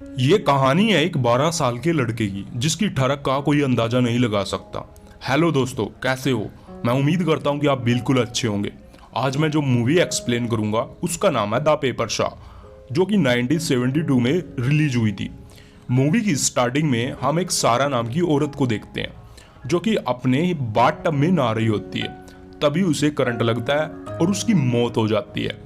ये कहानी है एक 12 साल के लड़के की जिसकी ठरक का कोई अंदाजा नहीं लगा सकता। हेलो दोस्तों, कैसे हो? मैं उम्मीद करता हूँ कि आप बिल्कुल अच्छे होंगे। आज मैं जो मूवी एक्सप्लेन करूंगा उसका नाम है द पेपर शाह, जो कि 1972 में रिलीज हुई थी। मूवी की स्टार्टिंग में हम एक सारा नाम की औरत को देखते हैं जो कि अपने बाथ टब में नहा रही होती है। तभी उसे करंट लगता है और उसकी मौत हो जाती है।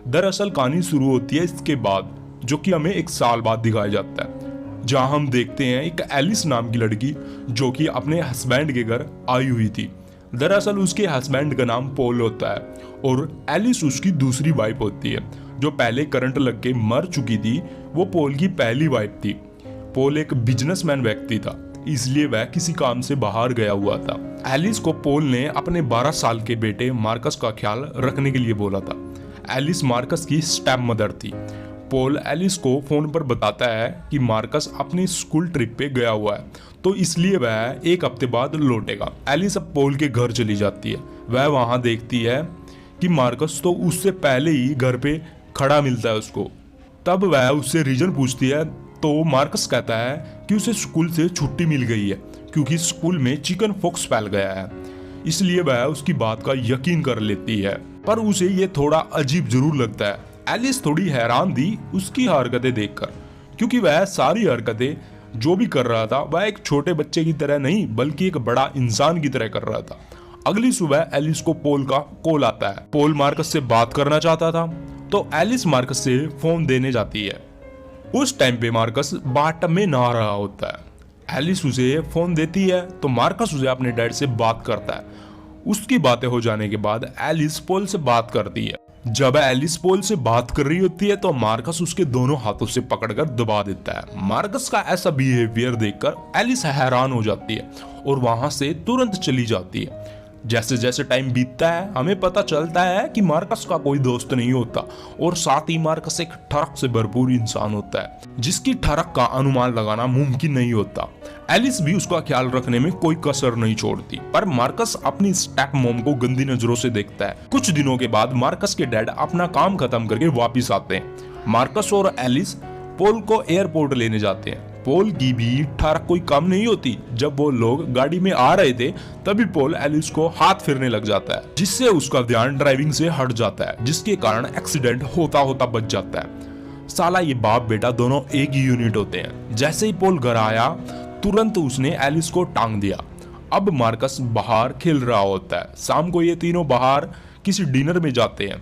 दरअसल कहानी शुरू होती है इसके बाद, जो कि हमें एक साल बाद दिखाया जाता है, जहां हम देखते हैं एक एलिस नाम की लड़की जो कि अपने हस्बैंड के घर आई हुई थी। दरअसल उसके हस्बैंड का नाम पॉल होता है और एलिस उसकी दूसरी वाइफ होती है। जो पहले करंट लग के मर चुकी थी वो पॉल की पहली वाइफ थी। पॉल एक बिजनेसमैन व्यक्ति था, इसलिए वह किसी काम से बाहर गया हुआ था। एलिस को पॉल ने अपने 12 साल के बेटे मार्कस का ख्याल रखने के लिए बोला था। एलिस मार्कस की स्टेप मदर थी। पॉल एलिस को फोन पर बताता है कि मार्कस अपनी स्कूल ट्रिप पे गया हुआ है, तो इसलिए वह एक हफ्ते बाद लौटेगा। एलिस अब पॉल के घर चली जाती है। वह वहां देखती है कि मार्कस तो उससे पहले ही घर पे खड़ा मिलता है उसको। तब वह उससे रीजन पूछती है तो मार्कस कहता है कि उसे स्कूल से छुट्टी मिल गई है क्योंकि स्कूल में चिकन पॉक्स फैल गया है। इसलिए वह उसकी बात का यकीन कर लेती है, पर उसे ये थोड़ा अजीब जरूर लगता है। एलिस थोड़ी हैरान थी उसकी हरकतें देखकर, क्योंकि वह सारी हरकतें जो भी कर रहा था वह एक छोटे बच्चे की तरह नहीं बल्कि एक बड़ा इंसान की तरह कर रहा था। अगली सुबह एलिस को पॉल का कॉल आता है। पॉल मार्कस से बात करना चाहता था, तो एलिस मार्कस से फोन देने जाती है। उस टाइम पे मार्कस बाथटब में नहा रहा होता है। एलिस उसे फोन देती है तो मार्कस उसे अपने डैड से बात करता है। उसकी बातें हो जाने के बाद एलिस पॉल से बात करती है। जब एलिस पॉल से बात कर रही होती है तो मार्कस उसके दोनों हाथों से पकड़कर दबा देता है। मार्कस का ऐसा बिहेवियर देखकर एलिस हैरान हो जाती है और वहां से तुरंत चली जाती है। जैसे जैसे टाइम बीतता है हमें पता चलता है कि मार्कस का कोई दोस्त नहीं होता और साथ ही मार्कस एक ठरक से भरपूर इंसान होता है जिसकी ठरक का अनुमान लगाना मुमकिन नहीं होता। एलिस भी उसका ख्याल रखने में कोई कसर नहीं छोड़ती, पर मार्कस अपनी स्टेप मॉम को गंदी नजरों से देखता है। कुछ दिनों के बाद मार्कस के डैड अपना काम खत्म करके वापिस आते हैं। मार्कस और एलिस पॉल को एयरपोर्ट लेने जाते हैं। पॉल की भी ठरक कोई कम नहीं होती। जब वो लोग गाड़ी में आ रहे थे तभी पॉल एलिस को हाथ फेरने लग जाता है, जिससे उसका ध्यान ड्राइविंग से हट जाता है, जिसके कारण एक्सीडेंट होता होता बच जाता है। साला ये बाप बेटा दोनों एक ही यूनिट होते हैं। जैसे ही पॉल घर आया तुरंत उसने एलिस को टांग दिया। अब मार्कस बाहर खेल रहा होता है। शाम को ये तीनों बाहर किसी डिनर में जाते हैं।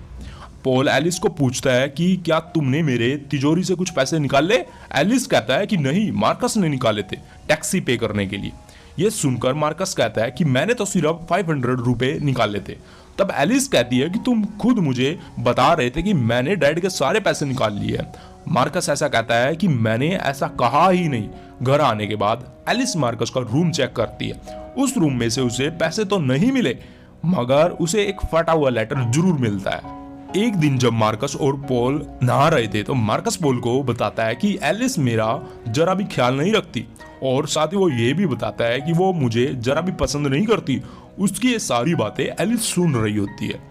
पॉल एलिस को पूछता है कि क्या तुमने मेरे तिजोरी से कुछ पैसे निकाले? एलिस कहता है कि नहीं, मार्कस ने निकाले थे टैक्सी पे करने के लिए। यह सुनकर मार्कस कहता है कि मैंने तो सिर्फ 500 रुपए निकाले थे। तब एलिस कहती है कि तुम खुद मुझे बता रहे थे कि मैंने डैड के सारे पैसे निकाल लिए हैं। मार्कस ऐसा कहता है कि मैंने ऐसा कहा ही नहीं। घर आने के बाद एलिस मार्कस का रूम चेक करती है। उस रूम में से उसे पैसे तो नहीं मिले, मगर उसे एक फटा हुआ लेटर जरूर मिलता है। एक दिन जब मार्कस और पॉल नहा रहे थे तो मार्कस पॉल को बताता है कि एलिस मेरा जरा भी ख्याल नहीं रखती, और साथ ही वो ये भी बताता है कि वो मुझे जरा भी पसंद नहीं करती। उसकी ये सारी बातें एलिस सुन रही होती है।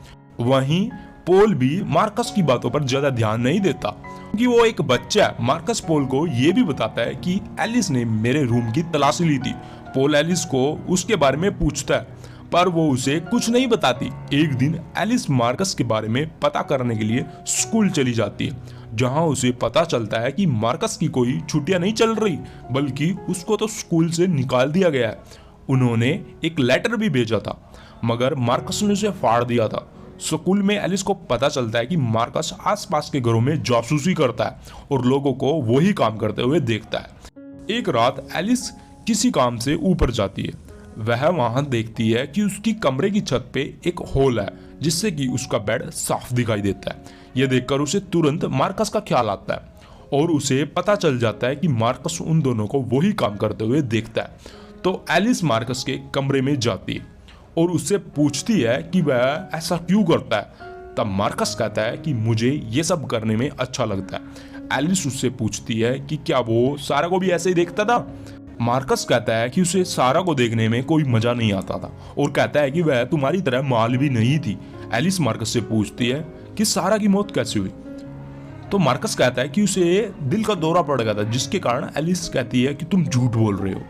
वहीं पॉल भी मार्कस की बातों पर ज्यादा ध्यान नहीं देता क्योंकि वो एक बच्चा है। मार्कस पॉल को ये भी बताता है कि एलिस ने मेरे रूम की तलाशी ली थी। पॉल एलिस को उसके बारे में पूछता है पर वो उसे कुछ नहीं बताती। एक दिन एलिस मार्कस के बारे में पता करने के लिए स्कूल चली जाती है, जहां उसे पता चलता है कि मार्कस की कोई छुट्टियां नहीं चल रही बल्कि उसको तो स्कूल से निकाल दिया गया है। उन्होंने एक लेटर भी भेजा था मगर मार्कस ने उसे फाड़ दिया था। स्कूल में एलिस को पता चलता है कि मार्कस आसपास के घरों में जासूसी करता है और लोगों को वही काम करते हुए देखता है। एक रात एलिस किसी काम से ऊपर जाती है। वह वहां देखती है कि उसकी कमरे की छत पे एक होल है जिससे कि उसका बेड साफ दिखाई देता है। यह देखकर उसे तुरंत मार्कस का ख्याल आता है और उसे पता चल जाता है कि मार्कस उन दोनों को वही काम करते हुए देखता है। तो एलिस मार्कस के कमरे में जाती है और उससे पूछती है कि वह ऐसा क्यों करता है। तब मार्कस कहता है कि मुझे ये सब करने में अच्छा लगता है। एलिस उससे पूछती है कि क्या वो सारा को भी ऐसे ही देखता था। मार्कस कहता है कि उसे सारा को देखने में कोई मजा नहीं आता था और कहता है कि वह तुम्हारी तरह माल भी नहीं थी। एलिस मार्कस से पूछती है कि सारा की मौत कैसे हुई। तो मार्कस कहता है कि उसे दिल का दौरा पड़ गया था, जिसके कारण एलिस कहती है कि तुम झूठ बोल रहे हो,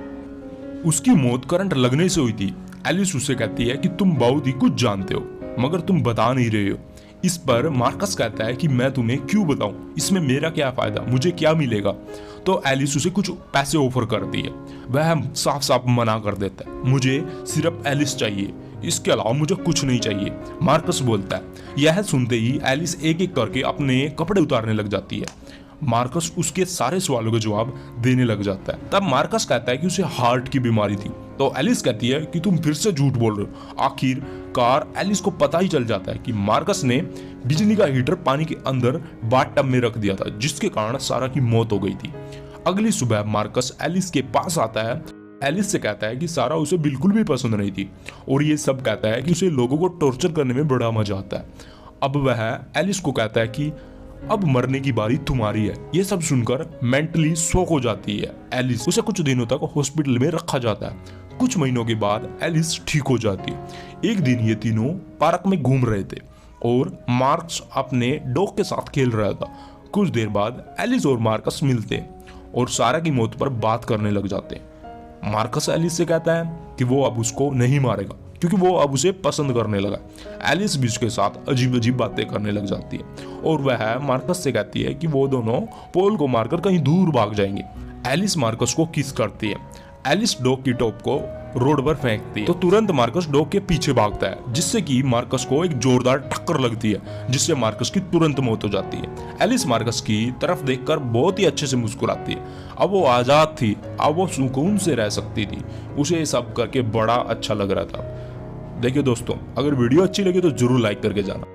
उसकी मौत करंट लगने से हुई थी। एलिस उससे कहती है कि तुम बहुत ही कुछ जानते हो मगर तुम बता नहीं रहे हो। इस पर मार्कस कहता है कि मैं तुम्हें क्यों बताऊं, इसमें मेरा क्या फायदा, मुझे क्या मिलेगा। तो एलिस उसे कुछ पैसे ऑफर करती है, वह साफ साफ मना कर देता है, मुझे सिर्फ एलिस चाहिए, इसके अलावा मुझे कुछ नहीं चाहिए। मार्कस बोलता है। यह सुनते ही एलिस एक एक करके अपने कपड़े उतारने लग जाती है। मार्कस उसके सारे सवालों के जवाब देने लग जाता है। तब मार्कस कहता है कि उसे हार्ट की बीमारी थी। तो एलिस कहती है कि तुम फिर से झूठ बोल रहे हो। आखिरकार एलिस को पता ही चल जाता है कि मार्कस ने बिजली का हीटर पानी के अंदर बाथटब में रख दिया था, जिसके कारण सारा की मौत हो गई थी। अगली सुबह मार्कस एलिस के पास आता है। एलिस से कहता है कि सारा उसे बिल्कुल भी पसंद नहीं थी और ये सब कहता है कि उसे लोगों को टॉर्चर करने में बड़ा मजा आता है। अब वह एलिस को कहता है कि अब मरने की बारी तुम्हारी है। ये सब सुनकर मेंटली शॉक हो जाती है एलिस। उसे कुछ दिनों तक हॉस्पिटल में रखा जाता है। कुछ महीनों के बाद एलिस ठीक हो जाती है। एक दिन ये तीनों पार्क में घूम रहे थे और मार्कस अपने डॉग के साथ खेल रहा था। कुछ देर बाद एलिस और मार्कस मिलते हैं और सारा की मौत पर बात करने लग जाते हैं। मार्कस एलिस से कहता है कि वो अब उसको नहीं मारेगा क्योंकि वो अब उसे पसंद करने लगा। एलिस भी उसके साथ अजीब अजीब बातें करने लग जाती है और वह मार्कस से कहती है कि वो दोनों पॉल को मारकर कहीं दूर भाग जाएंगे। एलिस मार्कस को किस करती है। एलिस डॉग की टॉप को रोड पर फेंकती है तो तुरंत मार्कस डॉग के पीछे भागता है, जिससे कि मार्कस को एक जोरदार टक्कर लगती है, जिससे मार्कस की तुरंत मौत हो जाती है। एलिस मार्कस की तरफ देखकर बहुत ही अच्छे से मुस्कुराती है। अब वो आजाद थी, अब वो सुकून से रह सकती थी। उसे ये सब करके बड़ा अच्छा लग रहा था। देखिए दोस्तों, अगर वीडियो अच्छी लगी तो जरूर लाइक करके जाना।